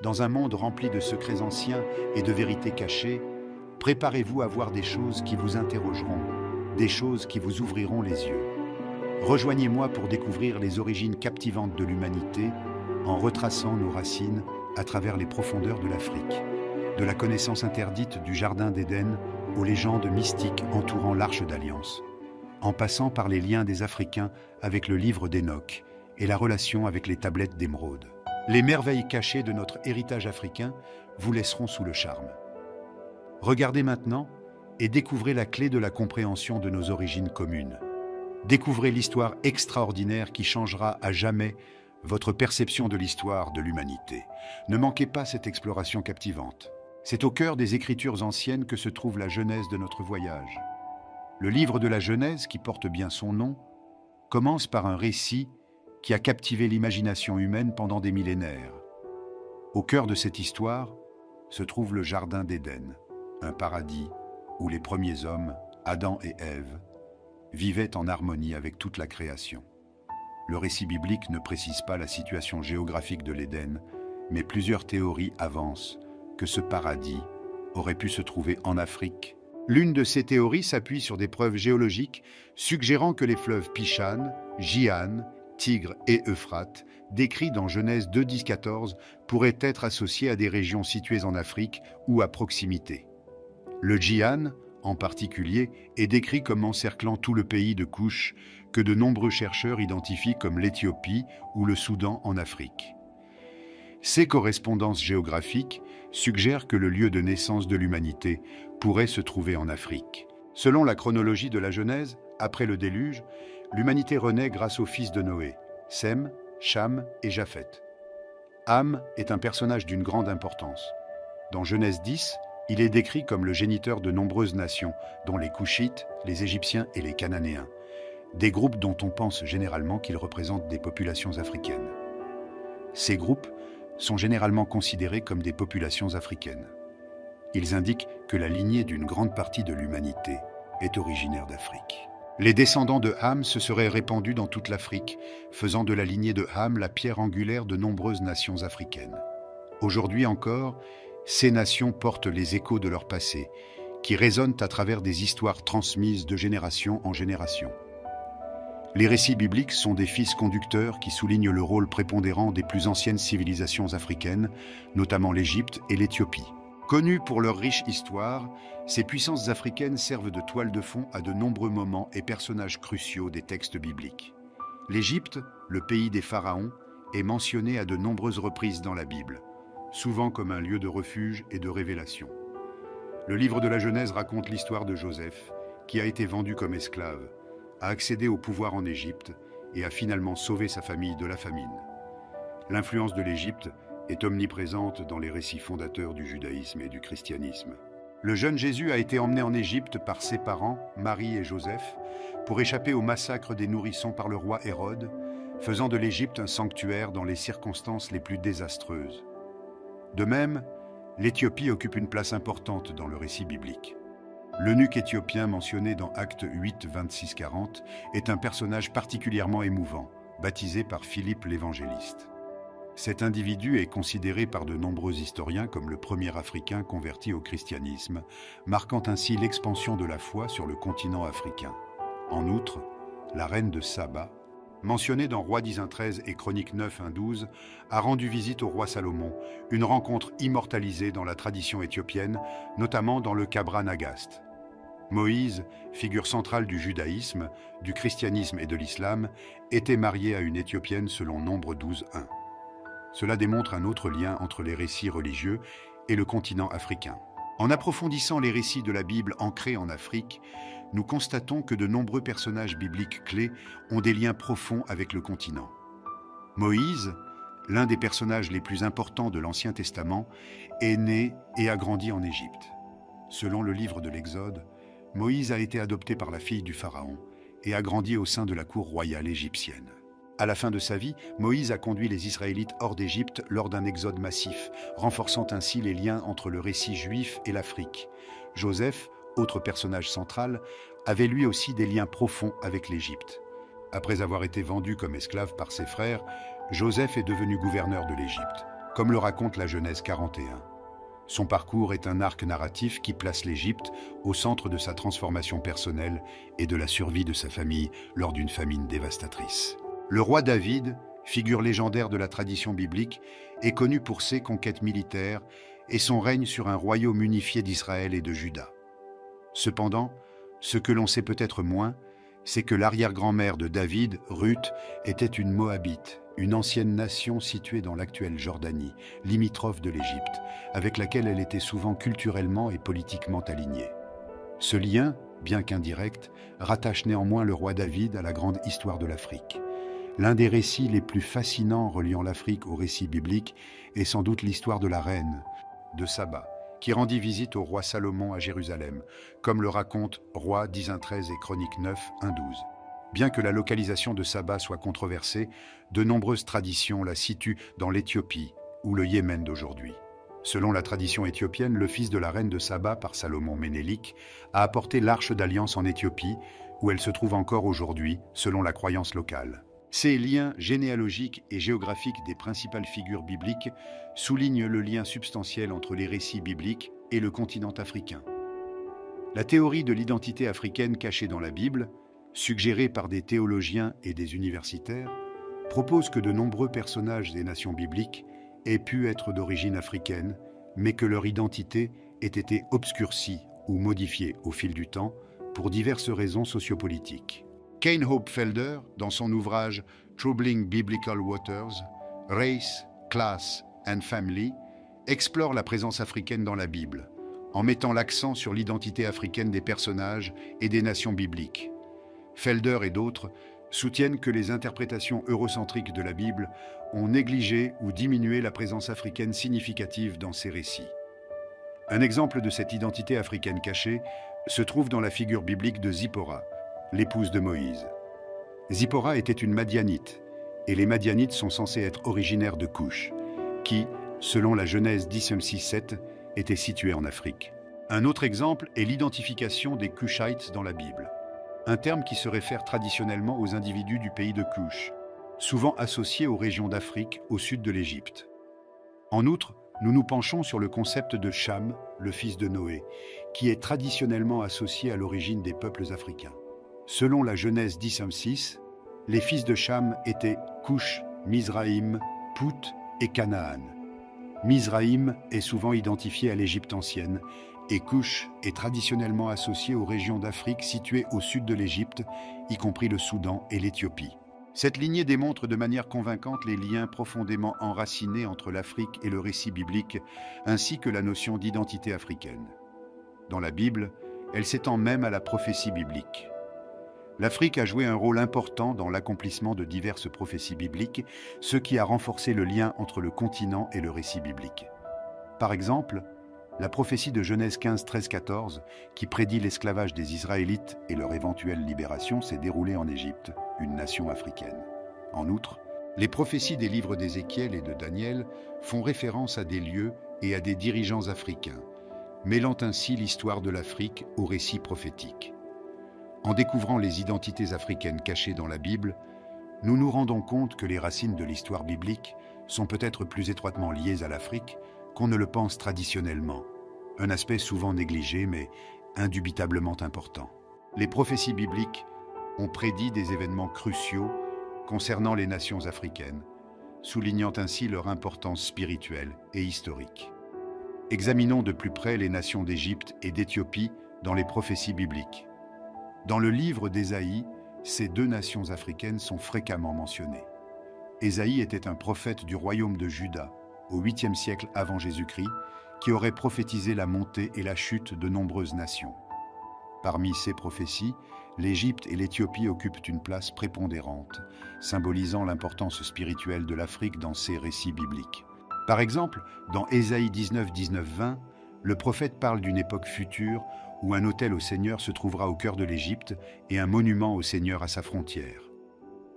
dans un monde rempli de secrets anciens et de vérités cachées, préparez-vous à voir des choses qui vous interrogeront, des choses qui vous ouvriront les yeux. Rejoignez-moi pour découvrir les origines captivantes de l'humanité en retraçant nos racines à travers les profondeurs de l'Afrique, de la connaissance interdite du Jardin d'Éden aux légendes mystiques entourant l'Arche d'Alliance, en passant par les liens des Africains avec le livre d'Enoch et la relation avec les tablettes d'émeraude. Les merveilles cachées de notre héritage africain vous laisseront sous le charme. Regardez maintenant et découvrez la clé de la compréhension de nos origines communes. Découvrez l'histoire extraordinaire qui changera à jamais votre perception de l'histoire de l'humanité. Ne manquez pas cette exploration captivante. C'est au cœur des Écritures anciennes que se trouve la genèse de notre voyage. Le livre de la Genèse, qui porte bien son nom, commence par un récit qui a captivé l'imagination humaine pendant des millénaires. Au cœur de cette histoire se trouve le Jardin d'Éden, un paradis où les premiers hommes, Adam et Ève, vivaient en harmonie avec toute la création. Le récit biblique ne précise pas la situation géographique de l'Éden, mais plusieurs théories avancent que ce paradis aurait pu se trouver en Afrique. L'une de ces théories s'appuie sur des preuves géologiques suggérant que les fleuves Pishan, Jihan, Tigre et Euphrate, décrits dans Genèse 2:10-14, pourraient être associés à des régions situées en Afrique ou à proximité. Le Jihan, en particulier, est décrit comme encerclant tout le pays de Couche, que de nombreux chercheurs identifient comme l'Éthiopie ou le Soudan en Afrique. Ces correspondances géographiques suggèrent que le lieu de naissance de l'humanité pourrait se trouver en Afrique. Selon la chronologie de la Genèse, après le déluge, l'humanité renaît grâce aux fils de Noé, Sem, Cham et Japheth. Ham est un personnage d'une grande importance. Dans Genèse 10, il est décrit comme le géniteur de nombreuses nations, dont les Couchites, les Égyptiens et les Cananéens, des groupes dont on pense généralement qu'ils représentent des populations africaines. Ces groupes sont généralement considérés comme des populations africaines. Ils indiquent que la lignée d'une grande partie de l'humanité est originaire d'Afrique. Les descendants de Ham se seraient répandus dans toute l'Afrique, faisant de la lignée de Ham la pierre angulaire de nombreuses nations africaines. Aujourd'hui encore, ces nations portent les échos de leur passé, qui résonnent à travers des histoires transmises de génération en génération. Les récits bibliques sont des fils conducteurs qui soulignent le rôle prépondérant des plus anciennes civilisations africaines, notamment l'Égypte et l'Éthiopie. Connues pour leur riche histoire, ces puissances africaines servent de toile de fond à de nombreux moments et personnages cruciaux des textes bibliques. L'Égypte, le pays des pharaons, est mentionné à de nombreuses reprises dans la Bible, souvent comme un lieu de refuge et de révélation. Le livre de la Genèse raconte l'histoire de Joseph, qui a été vendu comme esclave, a accédé au pouvoir en Égypte et a finalement sauvé sa famille de la famine. L'influence de l'Égypte est omniprésente dans les récits fondateurs du judaïsme et du christianisme. Le jeune Jésus a été emmené en Égypte par ses parents, Marie et Joseph, pour échapper au massacre des nourrissons par le roi Hérode, faisant de l'Égypte un sanctuaire dans les circonstances les plus désastreuses. De même, l'Éthiopie occupe une place importante dans le récit biblique. L'eunuque éthiopien mentionné dans Actes 8, 26-40 est un personnage particulièrement émouvant, baptisé par Philippe l'évangéliste. Cet individu est considéré par de nombreux historiens comme le premier Africain converti au christianisme, marquant ainsi l'expansion de la foi sur le continent africain. En outre, la reine de Saba, mentionnée dans Roi 10:13 et Chroniques 9:12, a rendu visite au roi Salomon, une rencontre immortalisée dans la tradition éthiopienne, notamment dans le Kabra Nagast. Moïse, figure centrale du judaïsme, du christianisme et de l'islam, était marié à une Éthiopienne selon Nombre 12:1. Cela démontre un autre lien entre les récits religieux et le continent africain. En approfondissant les récits de la Bible ancrés en Afrique, nous constatons que de nombreux personnages bibliques clés ont des liens profonds avec le continent. Moïse, l'un des personnages les plus importants de l'Ancien Testament, est né et a grandi en Égypte. Selon le livre de l'Exode, Moïse a été adopté par la fille du Pharaon et a grandi au sein de la cour royale égyptienne. À la fin de sa vie, Moïse a conduit les Israélites hors d'Égypte lors d'un exode massif, renforçant ainsi les liens entre le récit juif et l'Afrique. Joseph, autre personnage central, avait lui aussi des liens profonds avec l'Égypte. Après avoir été vendu comme esclave par ses frères, Joseph est devenu gouverneur de l'Égypte, comme le raconte la Genèse 41. Son parcours est un arc narratif qui place l'Égypte au centre de sa transformation personnelle et de la survie de sa famille lors d'une famine dévastatrice. Le roi David, figure légendaire de la tradition biblique, est connu pour ses conquêtes militaires et son règne sur un royaume unifié d'Israël et de Juda. Cependant, ce que l'on sait peut-être moins, c'est que l'arrière-grand-mère de David, Ruth, était une Moabite, une ancienne nation située dans l'actuelle Jordanie, limitrophe de l'Égypte, avec laquelle elle était souvent culturellement et politiquement alignée. Ce lien, bien qu'indirect, rattache néanmoins le roi David à la grande histoire de l'Afrique. L'un des récits les plus fascinants reliant l'Afrique au récit biblique est sans doute l'histoire de la reine de Saba, qui rendit visite au roi Salomon à Jérusalem, comme le racontent Rois 10.1.13 et Chroniques 9.1.12. Bien que la localisation de Saba soit controversée, de nombreuses traditions la situent dans l'Éthiopie ou le Yémen d'aujourd'hui. Selon la tradition éthiopienne, le fils de la reine de Saba par Salomon Ménélik a apporté l'arche d'alliance en Éthiopie, où elle se trouve encore aujourd'hui, selon la croyance locale. Ces liens généalogiques et géographiques des principales figures bibliques soulignent le lien substantiel entre les récits bibliques et le continent africain. La théorie de l'identité africaine cachée dans la Bible, suggérée par des théologiens et des universitaires, propose que de nombreux personnages des nations bibliques aient pu être d'origine africaine, mais que leur identité ait été obscurcie ou modifiée au fil du temps pour diverses raisons sociopolitiques. Kane Hope Felder, dans son ouvrage Troubling Biblical Waters, Race, Class and Family, explore la présence africaine dans la Bible, en mettant l'accent sur l'identité africaine des personnages et des nations bibliques. Felder et d'autres soutiennent que les interprétations eurocentriques de la Bible ont négligé ou diminué la présence africaine significative dans ces récits. Un exemple de cette identité africaine cachée se trouve dans la figure biblique de Zipporah, l'épouse de Moïse. Zipporah était une Madianite, et les Madianites sont censés être originaires de Couche, qui, selon la Genèse 10.6.7, était située en Afrique. Un autre exemple est l'identification des Cushites dans la Bible, un terme qui se réfère traditionnellement aux individus du pays de Couche, souvent associés aux régions d'Afrique au sud de l'Égypte. En outre, nous nous penchons sur le concept de Cham, le fils de Noé, qui est traditionnellement associé à l'origine des peuples africains. Selon la Genèse 10.6, les fils de Cham étaient Couche, Mizraïm, Pout et Canaan. Mizraïm est souvent identifié à l'Égypte ancienne et Couche est traditionnellement associé aux régions d'Afrique situées au sud de l'Égypte, y compris le Soudan et l'Éthiopie. Cette lignée démontre de manière convaincante les liens profondément enracinés entre l'Afrique et le récit biblique, ainsi que la notion d'identité africaine. Dans la Bible, elle s'étend même à la prophétie biblique. L'Afrique a joué un rôle important dans l'accomplissement de diverses prophéties bibliques, ce qui a renforcé le lien entre le continent et le récit biblique. Par exemple, la prophétie de Genèse 15.13-14, qui prédit l'esclavage des Israélites et leur éventuelle libération, s'est déroulée en Égypte, une nation africaine. En outre, les prophéties des livres d'Ézéchiel et de Daniel font référence à des lieux et à des dirigeants africains, mêlant ainsi l'histoire de l'Afrique au récit prophétique. En découvrant les identités africaines cachées dans la Bible, nous nous rendons compte que les racines de l'histoire biblique sont peut-être plus étroitement liées à l'Afrique qu'on ne le pense traditionnellement, un aspect souvent négligé mais indubitablement important. Les prophéties bibliques ont prédit des événements cruciaux concernant les nations africaines, soulignant ainsi leur importance spirituelle et historique. Examinons de plus près les nations d'Égypte et d'Éthiopie dans les prophéties bibliques. Dans le livre d'Ésaïe, ces deux nations africaines sont fréquemment mentionnées. Ésaïe était un prophète du royaume de Juda, au 8e siècle avant Jésus-Christ, qui aurait prophétisé la montée et la chute de nombreuses nations. Parmi ces prophéties, l'Égypte et l'Éthiopie occupent une place prépondérante, symbolisant l'importance spirituelle de l'Afrique dans ces récits bibliques. Par exemple, dans Ésaïe 19:19-20, le prophète parle d'une époque future où un autel au Seigneur se trouvera au cœur de l'Égypte et un monument au Seigneur à sa frontière.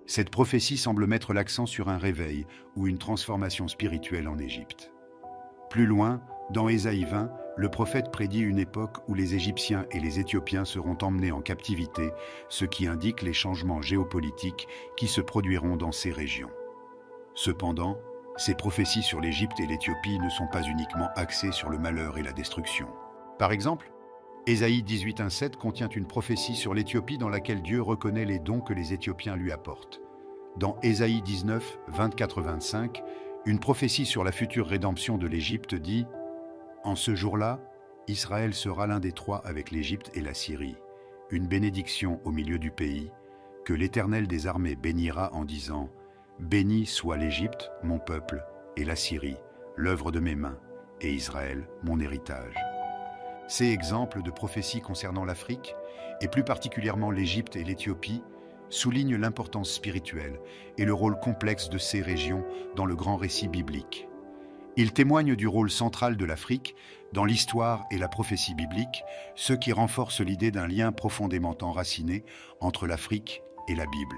Cette prophétie semble mettre l'accent sur un réveil ou une transformation spirituelle en Égypte. Plus loin, dans Ésaïe 20, le prophète prédit une époque où les Égyptiens et les Éthiopiens seront emmenés en captivité, ce qui indique les changements géopolitiques qui se produiront dans ces régions. Cependant, Ces prophéties sur l'Égypte et l'Éthiopie ne sont pas uniquement axées sur le malheur et la destruction. Par exemple, Ésaïe 18:7 contient une prophétie sur l'Éthiopie dans laquelle Dieu reconnaît les dons que les Éthiopiens lui apportent. Dans Ésaïe 19, 24-25, une prophétie sur la future rédemption de l'Égypte dit « En ce jour-là, Israël sera l'un des trois avec l'Égypte et la Syrie, une bénédiction au milieu du pays, que l'Éternel des armées bénira en disant « Béni soit l'Égypte, mon peuple, et la Syrie, l'œuvre de mes mains, et Israël, mon héritage. » Ces exemples de prophéties concernant l'Afrique, et plus particulièrement l'Égypte et l'Éthiopie, soulignent l'importance spirituelle et le rôle complexe de ces régions dans le grand récit biblique. Ils témoignent du rôle central de l'Afrique dans l'histoire et la prophétie biblique, ce qui renforce l'idée d'un lien profondément enraciné entre l'Afrique et la Bible.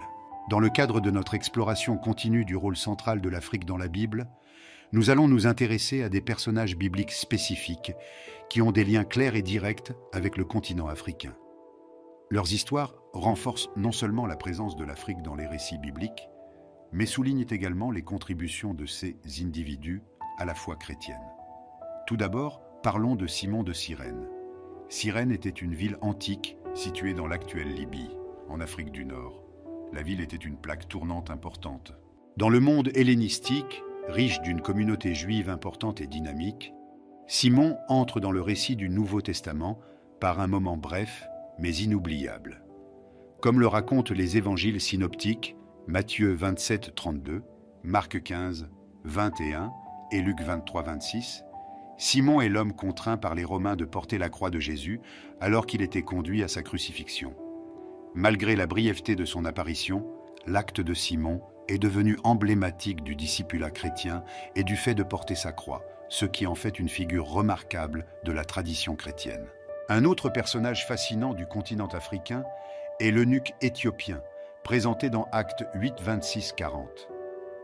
Dans le cadre de notre exploration continue du rôle central de l'Afrique dans la Bible, nous allons nous intéresser à des personnages bibliques spécifiques qui ont des liens clairs et directs avec le continent africain. Leurs histoires renforcent non seulement la présence de l'Afrique dans les récits bibliques, mais soulignent également les contributions de ces individus à la foi chrétienne. Tout d'abord, parlons de Simon de Cyrène. Cyrène était une ville antique située dans l'actuelle Libye, en Afrique du Nord. La ville était une plaque tournante importante. Dans le monde hellénistique, riche d'une communauté juive importante et dynamique, Simon entre dans le récit du Nouveau Testament par un moment bref, mais inoubliable. Comme le racontent les évangiles synoptiques, Matthieu 27, 32, Marc 15, 21 et Luc 23, 26, Simon est l'homme contraint par les Romains de porter la croix de Jésus alors qu'il était conduit à sa crucifixion. Malgré la brièveté de son apparition, l'acte de Simon est devenu emblématique du discipulat chrétien et du fait de porter sa croix, ce qui en fait une figure remarquable de la tradition chrétienne. Un autre personnage fascinant du continent africain est l'eunuque éthiopien, présenté dans Actes 8, 26, 40.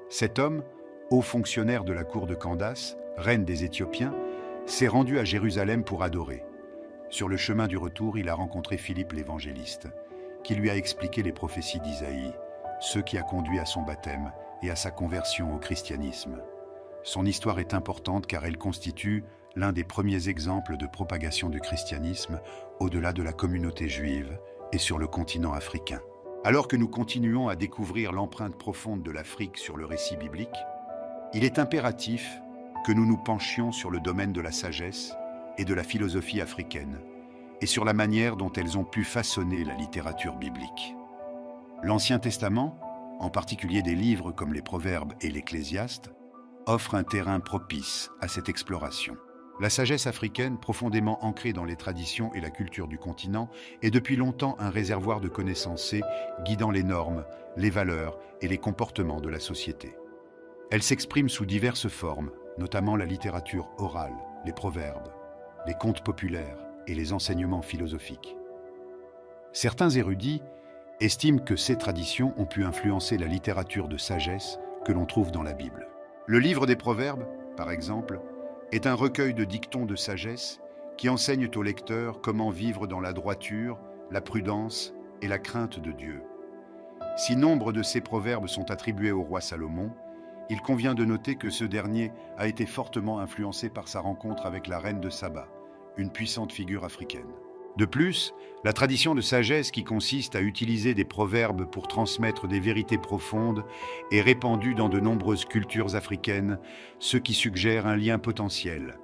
Cet homme, haut fonctionnaire de la cour de Candace, reine des Éthiopiens, s'est rendu à Jérusalem pour adorer. Sur le chemin du retour, il a rencontré Philippe l'évangéliste, qui lui a expliqué les prophéties d'Isaïe, ce qui a conduit à son baptême et à sa conversion au christianisme. Son histoire est importante car elle constitue l'un des premiers exemples de propagation du christianisme au-delà de la communauté juive et sur le continent africain. Alors que nous continuons à découvrir l'empreinte profonde de l'Afrique sur le récit biblique, il est impératif que nous nous penchions sur le domaine de la sagesse et de la philosophie africaine, et sur la manière dont elles ont pu façonner la littérature biblique. L'Ancien Testament, en particulier des livres comme les Proverbes et l'Ecclésiaste, offre un terrain propice à cette exploration. La sagesse africaine, profondément ancrée dans les traditions et la culture du continent, est depuis longtemps un réservoir de connaissances guidant les normes, les valeurs et les comportements de la société. Elle s'exprime sous diverses formes, notamment la littérature orale, les proverbes, les contes populaires et les enseignements philosophiques. Certains érudits estiment que ces traditions ont pu influencer la littérature de sagesse que l'on trouve dans la Bible. Le livre des Proverbes, par exemple, est un recueil de dictons de sagesse qui enseignent au lecteur comment vivre dans la droiture, la prudence et la crainte de Dieu. Si nombre de ces proverbes sont attribués au roi Salomon, il convient de noter que ce dernier a été fortement influencé par sa rencontre avec la reine de Saba, une puissante figure africaine. De plus, la tradition de sagesse qui consiste à utiliser des proverbes pour transmettre des vérités profondes est répandue dans de nombreuses cultures africaines, ce qui suggère un lien potentiel.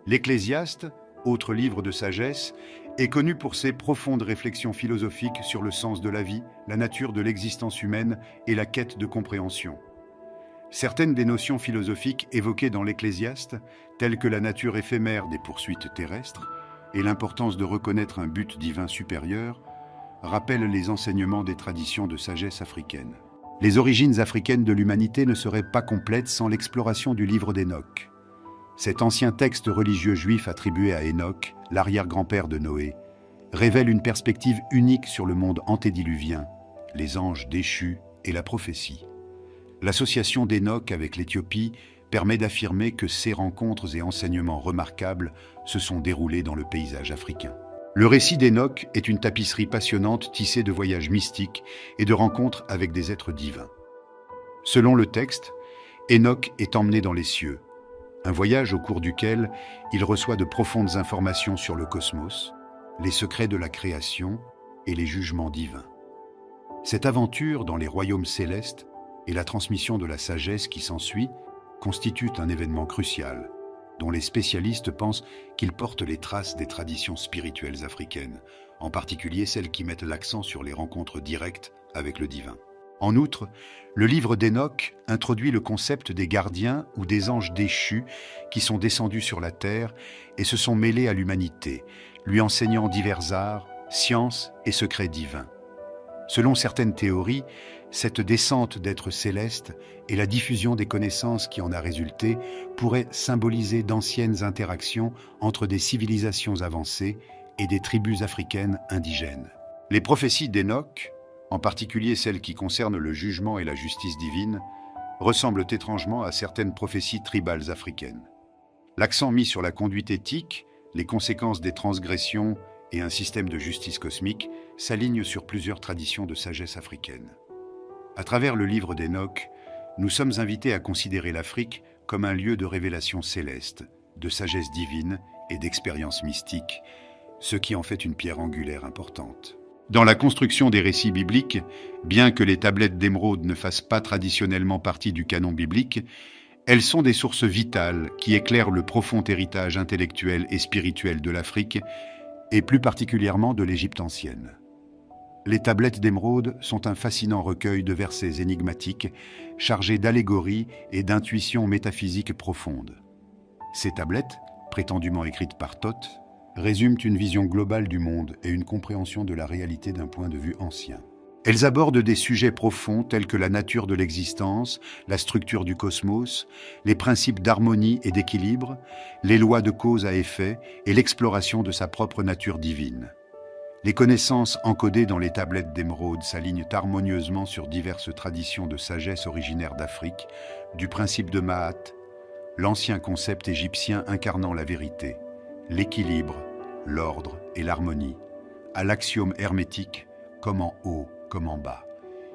L'Ecclésiaste, autre livre de sagesse, est connu pour ses profondes réflexions philosophiques sur le sens de la vie, la nature de l'existence humaine et la quête de compréhension. Certaines des notions philosophiques évoquées dans l'Ecclésiaste, telles que la nature éphémère des poursuites terrestres, et l'importance de reconnaître un but divin supérieur, rappellent les enseignements des traditions de sagesse africaine. Les origines africaines de l'humanité ne seraient pas complètes sans l'exploration du livre d'Hénoch. Cet ancien texte religieux juif attribué à Hénoch, l'arrière-grand-père de Noé, révèle une perspective unique sur le monde antédiluvien, les anges déchus et la prophétie. L'association d'Hénoch avec l'Éthiopie permet d'affirmer que ces rencontres et enseignements remarquables se sont déroulés dans le paysage africain. Le récit d'Hénoch est une tapisserie passionnante tissée de voyages mystiques et de rencontres avec des êtres divins. Selon le texte, Enoch est emmené dans les cieux, un voyage au cours duquel il reçoit de profondes informations sur le cosmos, les secrets de la création et les jugements divins. Cette aventure dans les royaumes célestes et la transmission de la sagesse qui s'ensuit constituent un événement crucial, dont les spécialistes pensent qu'il porte les traces des traditions spirituelles africaines, en particulier celles qui mettent l'accent sur les rencontres directes avec le divin. En outre, le livre d'Enoch introduit le concept des gardiens ou des anges déchus qui sont descendus sur la terre et se sont mêlés à l'humanité, lui enseignant divers arts, sciences et secrets divins. Selon certaines théories, cette descente d'êtres célestes et la diffusion des connaissances qui en a résulté pourraient symboliser d'anciennes interactions entre des civilisations avancées et des tribus africaines indigènes. Les prophéties d'Enoch, en particulier celles qui concernent le jugement et la justice divine, ressemblent étrangement à certaines prophéties tribales africaines. L'accent mis sur la conduite éthique, les conséquences des transgressions et un système de justice cosmique s'aligne sur plusieurs traditions de sagesse africaine. À travers le livre d'Enoch, nous sommes invités à considérer l'Afrique comme un lieu de révélation céleste, de sagesse divine et d'expérience mystique, ce qui en fait une pierre angulaire importante. Dans la construction des récits bibliques, bien que les tablettes d'émeraude ne fassent pas traditionnellement partie du canon biblique, elles sont des sources vitales qui éclairent le profond héritage intellectuel et spirituel de l'Afrique, et plus particulièrement de l'Égypte ancienne. Les tablettes d'émeraude sont un fascinant recueil de versets énigmatiques, chargés d'allégories et d'intuitions métaphysiques profondes. Ces tablettes, prétendument écrites par Thoth, résument une vision globale du monde et une compréhension de la réalité d'un point de vue ancien. Elles abordent des sujets profonds tels que la nature de l'existence, la structure du cosmos, les principes d'harmonie et d'équilibre, les lois de cause à effet et l'exploration de sa propre nature divine. Les connaissances encodées dans les tablettes d'émeraude s'alignent harmonieusement sur diverses traditions de sagesse originaires d'Afrique, du principe de Maat, l'ancien concept égyptien incarnant la vérité, l'équilibre, l'ordre et l'harmonie, à l'axiome hermétique comme en haut, comme en bas,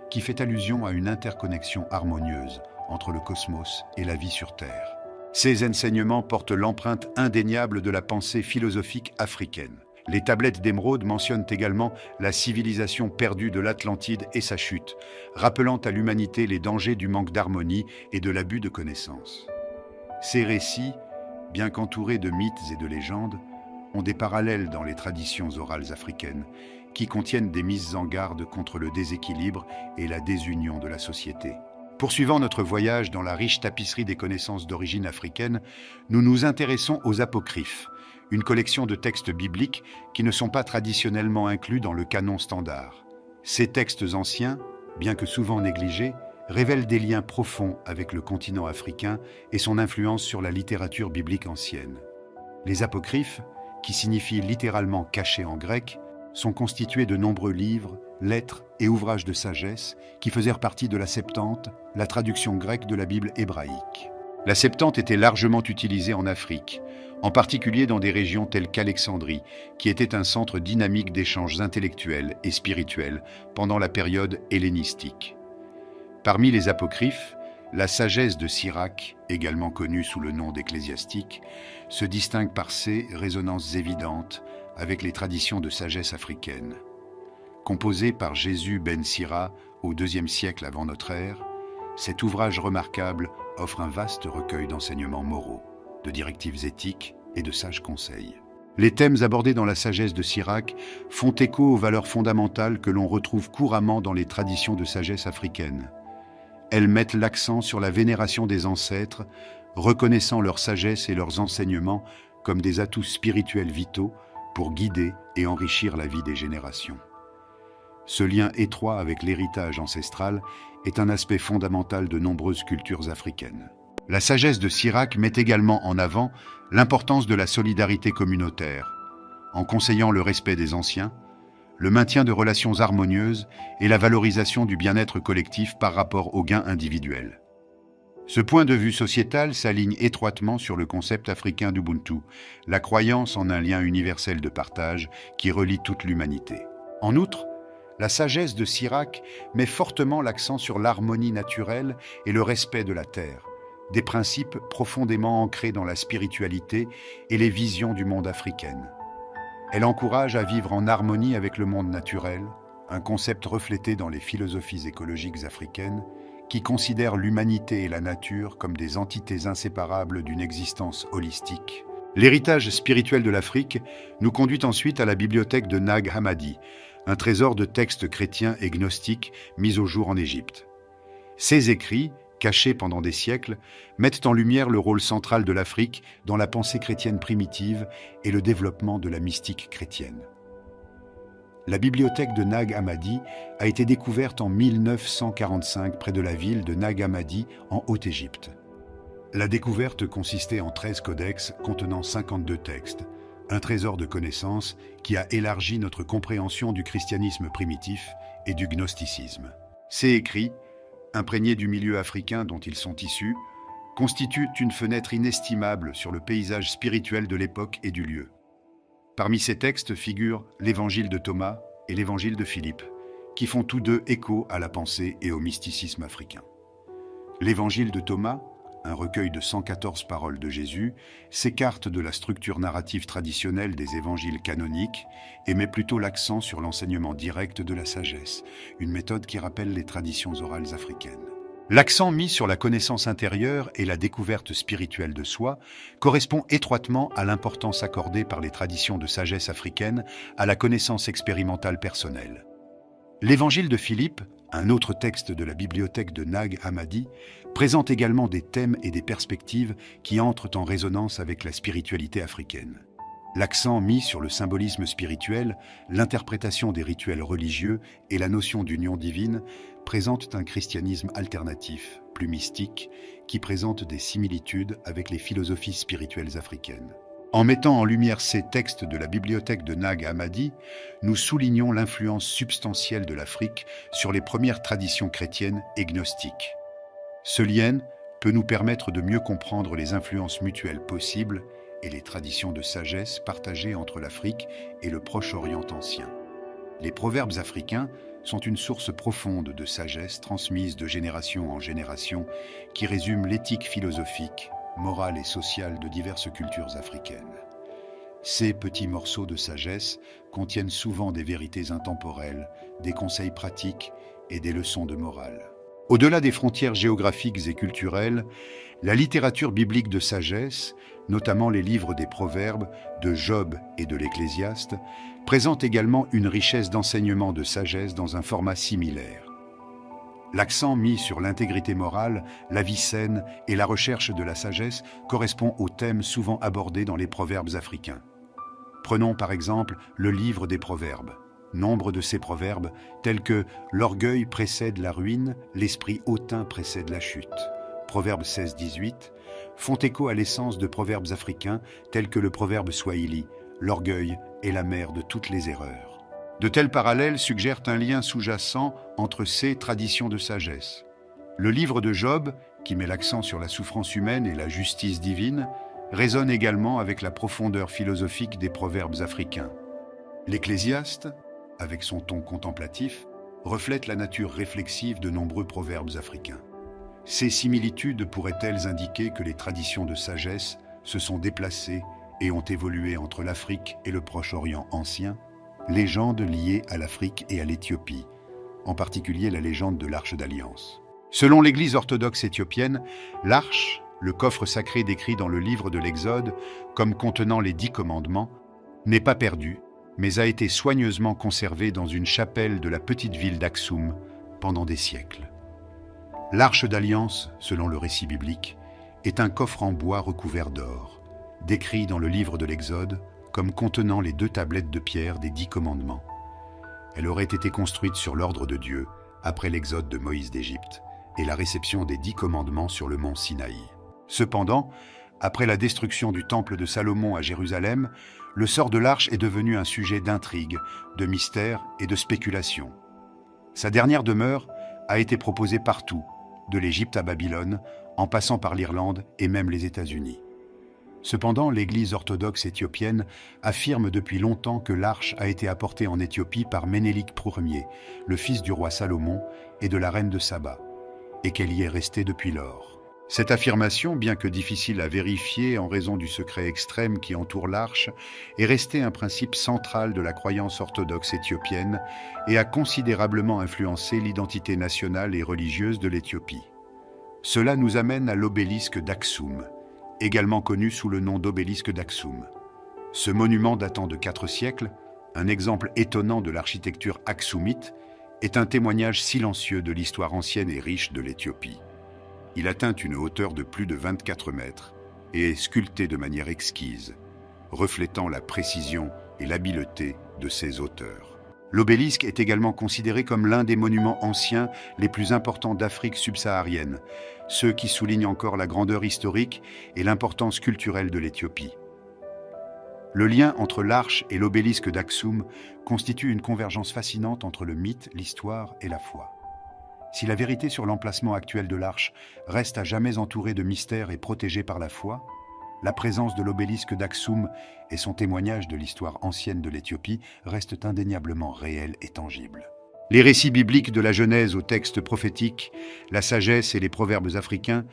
qui fait allusion à une interconnexion harmonieuse entre le cosmos et la vie sur Terre. Ces enseignements portent l'empreinte indéniable de la pensée philosophique africaine. Les tablettes d'émeraude mentionnent également la civilisation perdue de l'Atlantide et sa chute, rappelant à l'humanité les dangers du manque d'harmonie et de l'abus de connaissances. Ces récits, bien qu'entourés de mythes et de légendes, ont des parallèles dans les traditions orales africaines, qui contiennent des mises en garde contre le déséquilibre et la désunion de la société. Poursuivant notre voyage dans la riche tapisserie des connaissances d'origine africaine, nous nous intéressons aux apocryphes, une collection de textes bibliques qui ne sont pas traditionnellement inclus dans le canon standard. Ces textes anciens, bien que souvent négligés, révèlent des liens profonds avec le continent africain et son influence sur la littérature biblique ancienne. Les apocryphes, qui signifient littéralement cachés en grec, sont constitués de nombreux livres, lettres et ouvrages de sagesse qui faisaient partie de la Septante, la traduction grecque de la Bible hébraïque. La Septante était largement utilisée en Afrique, en particulier dans des régions telles qu'Alexandrie, qui était un centre dynamique d'échanges intellectuels et spirituels pendant la période hellénistique. Parmi les apocryphes, la sagesse de Sirach, également connue sous le nom d'Ecclésiastique, se distingue par ses résonances évidentes avec les traditions de sagesse africaine. Composé par Jésus ben Sira au IIe siècle avant notre ère, cet ouvrage remarquable offre un vaste recueil d'enseignements moraux, de directives éthiques et de sages conseils. Les thèmes abordés dans la sagesse de Sirach font écho aux valeurs fondamentales que l'on retrouve couramment dans les traditions de sagesse africaines. Elles mettent l'accent sur la vénération des ancêtres, reconnaissant leur sagesse et leurs enseignements comme des atouts spirituels vitaux pour guider et enrichir la vie des générations. Ce lien étroit avec l'héritage ancestral est un aspect fondamental de nombreuses cultures africaines. La sagesse de Sirach met également en avant l'importance de la solidarité communautaire, en conseillant le respect des anciens, le maintien de relations harmonieuses et la valorisation du bien-être collectif par rapport aux gains individuels. Ce point de vue sociétal s'aligne étroitement sur le concept africain d'Ubuntu, la croyance en un lien universel de partage qui relie toute l'humanité. En outre, la sagesse de Sirach met fortement l'accent sur l'harmonie naturelle et le respect de la terre, des principes profondément ancrés dans la spiritualité et les visions du monde africaines. Elle encourage à vivre en harmonie avec le monde naturel, un concept reflété dans les philosophies écologiques africaines qui considèrent l'humanité et la nature comme des entités inséparables d'une existence holistique. L'héritage spirituel de l'Afrique nous conduit ensuite à la bibliothèque de Nag Hammadi, un trésor de textes chrétiens et gnostiques mis au jour en Égypte. Ces écrits, cachés pendant des siècles, mettent en lumière le rôle central de l'Afrique dans la pensée chrétienne primitive et le développement de la mystique chrétienne. La bibliothèque de Nag Hammadi a été découverte en 1945 près de la ville de Nag Hammadi en Haute-Égypte. La découverte consistait en 13 codex contenant 52 textes, un trésor de connaissances qui a élargi notre compréhension du christianisme primitif et du gnosticisme. Ces écrits, imprégnés du milieu africain dont ils sont issus, constituent une fenêtre inestimable sur le paysage spirituel de l'époque et du lieu. Parmi ces textes figurent l'Évangile de Thomas et l'Évangile de Philippe, qui font tous deux écho à la pensée et au mysticisme africain. L'Évangile de Thomas, un recueil de 114 paroles de Jésus, s'écarte de la structure narrative traditionnelle des évangiles canoniques et met plutôt l'accent sur l'enseignement direct de la sagesse, une méthode qui rappelle les traditions orales africaines. L'accent mis sur la connaissance intérieure et la découverte spirituelle de soi correspond étroitement à l'importance accordée par les traditions de sagesse africaine à la connaissance expérimentale personnelle. L'Évangile de Philippe, un autre texte de la bibliothèque de Nag Hammadi, présente également des thèmes et des perspectives qui entrent en résonance avec la spiritualité africaine. L'accent mis sur le symbolisme spirituel, l'interprétation des rituels religieux et la notion d'union divine présentent un christianisme alternatif, plus mystique, qui présente des similitudes avec les philosophies spirituelles africaines. En mettant en lumière ces textes de la bibliothèque de Nag Hammadi, nous soulignons l'influence substantielle de l'Afrique sur les premières traditions chrétiennes et gnostiques. Ce lien peut nous permettre de mieux comprendre les influences mutuelles possibles et les traditions de sagesse partagées entre l'Afrique et le Proche-Orient ancien. Les proverbes africains sont une source profonde de sagesse transmise de génération en génération qui résume l'éthique philosophique, morale et sociale de diverses cultures africaines. Ces petits morceaux de sagesse contiennent souvent des vérités intemporelles, des conseils pratiques et des leçons de morale. Au-delà des frontières géographiques et culturelles, la littérature biblique de sagesse, notamment les livres des Proverbes, de Job et de l'Ecclésiaste, présente également une richesse d'enseignements de sagesse dans un format similaire. L'accent mis sur l'intégrité morale, la vie saine et la recherche de la sagesse correspond aux thèmes souvent abordés dans les proverbes africains. Prenons par exemple le livre des Proverbes. Nombre de ces proverbes, tels que « l'orgueil précède la ruine, l'esprit hautain précède la chute », Proverbe 16-18, font écho à l'essence de proverbes africains tels que le proverbe swahili « l'orgueil est la mère de toutes les erreurs ». De tels parallèles suggèrent un lien sous-jacent entre ces traditions de sagesse. Le livre de Job, qui met l'accent sur la souffrance humaine et la justice divine, résonne également avec la profondeur philosophique des proverbes africains. L'Ecclésiaste, avec son ton contemplatif, reflète la nature réflexive de nombreux proverbes africains. Ces similitudes pourraient-elles indiquer que les traditions de sagesse se sont déplacées et ont évolué entre l'Afrique et le Proche-Orient ancien? Légendes liées à l'Afrique et à l'Éthiopie, en particulier la légende de l'Arche d'Alliance. Selon l'Église orthodoxe éthiopienne, l'Arche, le coffre sacré décrit dans le livre de l'Exode comme contenant les 10 commandements, n'est pas perdu, mais a été soigneusement conservé dans une chapelle de la petite ville d'Aksum pendant des siècles. L'Arche d'Alliance, selon le récit biblique, est un coffre en bois recouvert d'or, décrit dans le livre de l'Exode comme contenant les 2 tablettes de pierre des 10 commandements. Elle aurait été construite sur l'ordre de Dieu après l'exode de Moïse d'Égypte et la réception des 10 commandements sur le mont Sinaï. Cependant, après la destruction du temple de Salomon à Jérusalem, le sort de l'arche est devenu un sujet d'intrigue, de mystère et de spéculation. Sa dernière demeure a été proposée partout, de l'Égypte à Babylone, en passant par l'Irlande et même les États-Unis. Cependant, l'Église orthodoxe éthiopienne affirme depuis longtemps que l'arche a été apportée en Éthiopie par Ménélik Ier, le fils du roi Salomon et de la reine de Saba, et qu'elle y est restée depuis lors. Cette affirmation, bien que difficile à vérifier en raison du secret extrême qui entoure l'arche, est restée un principe central de la croyance orthodoxe éthiopienne et a considérablement influencé l'identité nationale et religieuse de l'Éthiopie. Cela nous amène à l'obélisque d'Aksum, également connu sous le nom d'obélisque d'Aksum. Ce monument datant de 4 siècles, un exemple étonnant de l'architecture aksumite, est un témoignage silencieux de l'histoire ancienne et riche de l'Éthiopie. Il atteint une hauteur de plus de 24 mètres et est sculpté de manière exquise, reflétant la précision et l'habileté de ses auteurs. L'obélisque est également considéré comme l'un des monuments anciens les plus importants d'Afrique subsaharienne, ceux qui soulignent encore la grandeur historique et l'importance culturelle de l'Éthiopie. Le lien entre l'arche et l'obélisque d'Aksum constitue une convergence fascinante entre le mythe, l'histoire et la foi. Si la vérité sur l'emplacement actuel de l'arche reste à jamais entourée de mystères et protégée par la foi, la présence de l'obélisque d'Aksum et son témoignage de l'histoire ancienne de l'Éthiopie restent indéniablement réels et tangibles. Les récits bibliques de la Genèse aux textes prophétiques, la sagesse et les proverbes africains,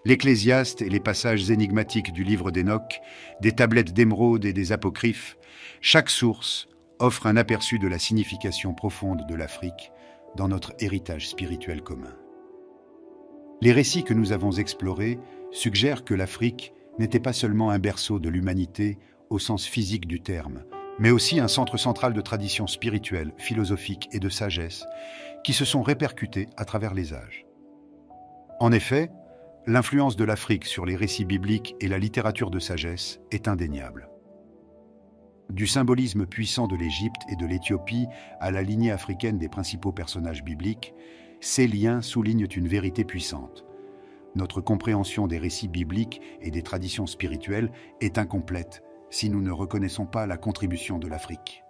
l'Ecclésiaste et les passages énigmatiques du livre d'Enoch, des tablettes d'émeraude et des apocryphes, chaque source offre un aperçu de la signification profonde de l'Afrique dans notre héritage spirituel commun. Les récits que nous avons explorés suggèrent que l'Afrique n'était pas seulement un berceau de l'humanité au sens physique du terme, mais aussi un centre central de traditions spirituelles, philosophiques et de sagesse qui se sont répercutées à travers les âges. En effet, l'influence de l'Afrique sur les récits bibliques et la littérature de sagesse est indéniable. Du symbolisme puissant de l'Égypte et de l'Éthiopie à la lignée africaine des principaux personnages bibliques, ces liens soulignent une vérité puissante. Notre compréhension des récits bibliques et des traditions spirituelles est incomplète si nous ne reconnaissons pas la contribution de l'Afrique.